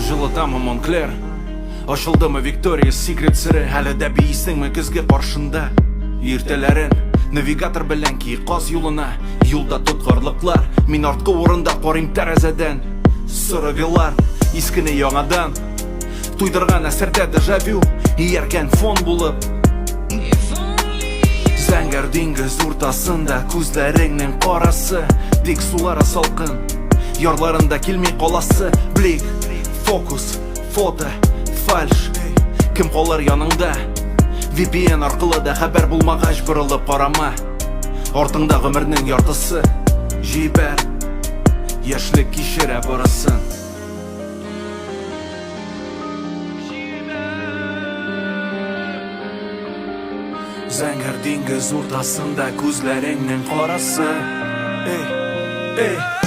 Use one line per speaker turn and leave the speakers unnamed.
Жылытамы Монклер, ашылдымы Виктория Секрет сірі, әлі дә бейістіңмі күзге қаршында. Ертелерін навигатор білән ки қаз юлына, юлда тұтқарлықлар, мен артқы орында қарим тәрәзәден. Сұрывелар, искіні яңадан, туйдырған әсірді дежавю, еркен фон болып. Зәңгір диңгіз ортасында күзләріңнің қарасы, тек сулары салқын, ярларында келмей қаласы. Блик, фокус, фото, фальш, кім қалар яныңда? VPN арқылы да хабар болмағаш бұрылып қарама. Артыңда ғұмірнің яртысы, жибәр, яшілік кешірі барасын. Зәңгір диңгіз ортасында күзләріңнің қарасы. Эй, эй.